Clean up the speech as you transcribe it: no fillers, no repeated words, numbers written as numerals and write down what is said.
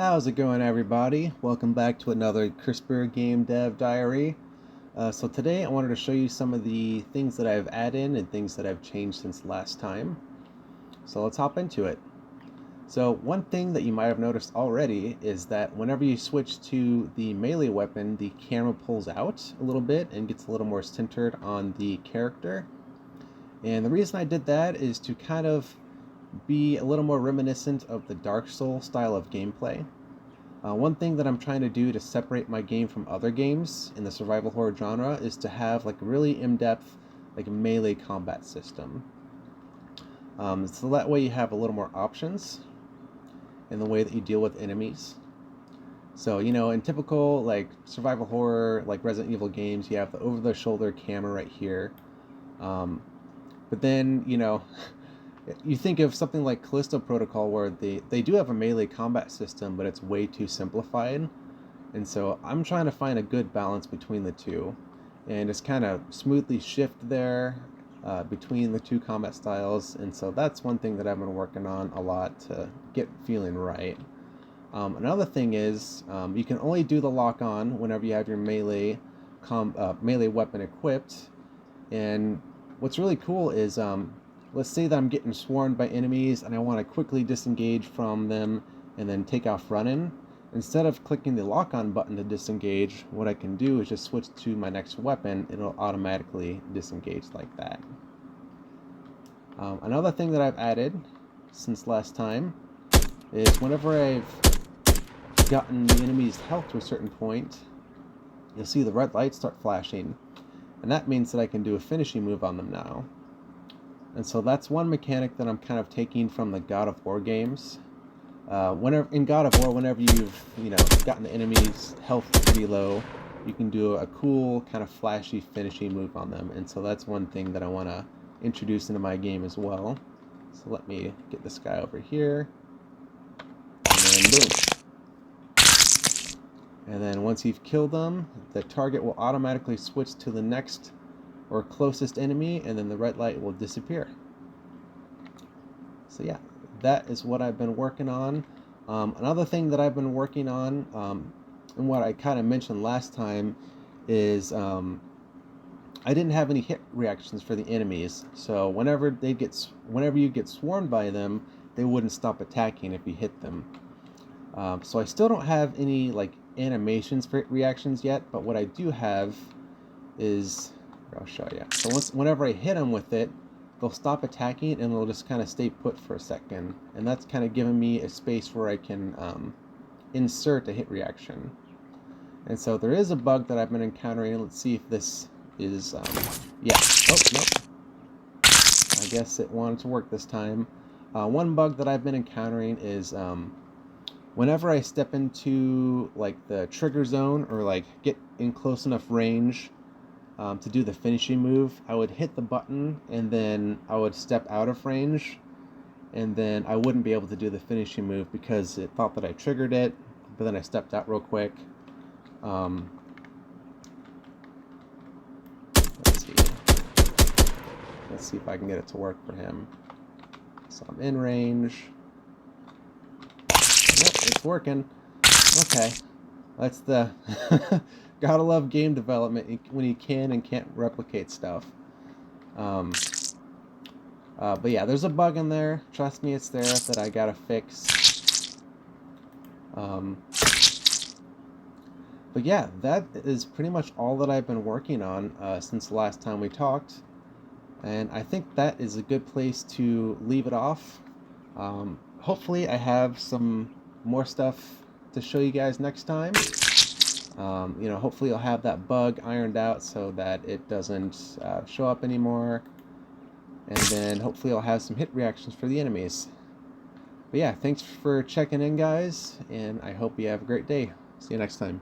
How's it going, everybody? Welcome back to another CRISPR Game Dev Diary. So today I wanted to show you some of the things that I've added and things that I've changed since last time. So let's hop into it. So one thing that you might have noticed already is that whenever you switch to the melee weapon, the camera pulls out a little bit and gets a little more centered on the character. And the reason I did that is to kind of be a little more reminiscent of the Dark Souls style of gameplay. One thing that I'm trying to do to separate my game from other games in the survival horror genre is to have like a really in-depth melee combat system. So that way you have a little more options in the way that you deal with enemies. So, in typical survival horror, like Resident Evil games, you have the over-the-shoulder camera right here. But then, you think of something like Callisto Protocol where they do have a melee combat system, but it's way too simplified. And so I'm trying to find a good balance between the two and just kind of smoothly shift there between the two combat styles. And so that's one thing that I've been working on a lot to get feeling right. Another thing is you can only do the lock-on whenever you have your melee weapon equipped. And what's really cool is let's say that I'm getting swarmed by enemies and I want to quickly disengage from them and then take off running. Instead of clicking the lock-on button to disengage, what I can do is just switch to my next weapon and it'll automatically disengage like that. Another thing that I've added since last time is whenever I've gotten the enemy's health to a certain point, you'll see the red lights start flashing. And that means that I can do a finishing move on them now. And so that's one mechanic that I'm kind of taking from the God of War games. Whenever in God of War, whenever you've gotten the enemy's health pretty low, you can do a cool kind of flashy finishing move on them. And so that's one thing that I want to introduce into my game as well. So let me get this guy over here, and then boom. And then once you've killed them, the target will automatically switch to the next or closest enemy, and then the red light will disappear. So yeah, that is what I've been working on. Another thing that I've been working on, and what I kind of mentioned last time, is I didn't have any hit reactions for the enemies. So whenever you get swarmed by them, they wouldn't stop attacking if you hit them. So I still don't have any animations for hit reactions yet, but what I do have is, I'll show you. So whenever I hit them with it, they'll stop attacking and they'll just kind of stay put for a second. And that's kind of giving me a space where I can insert a hit reaction. And so there is a bug that I've been encountering. Let's see if this is, yeah. Oh, nope. I guess it wanted to work this time. One bug that I've been encountering is whenever I step into the trigger zone or get in close enough range to do the finishing move, I would hit the button and then I would step out of range, and then I wouldn't be able to do the finishing move because it thought that I triggered it, but then I stepped out real quick. Let's see if I can get it to work for him. So I'm in range. Yep, it's working. Okay. That's the gotta love game development when you can and can't replicate stuff. But yeah, there's a bug in there. Trust me, it's there that I gotta fix. But yeah, that is pretty much all that I've been working on since the last time we talked. And I think that is a good place to leave it off. Hopefully I have some more stuff to show you guys next time. Hopefully I'll have that bug ironed out so that it doesn't show up anymore. And then hopefully I'll have some hit reactions for the enemies. But yeah, thanks for checking in, guys, and I hope you have a great day. See you next time.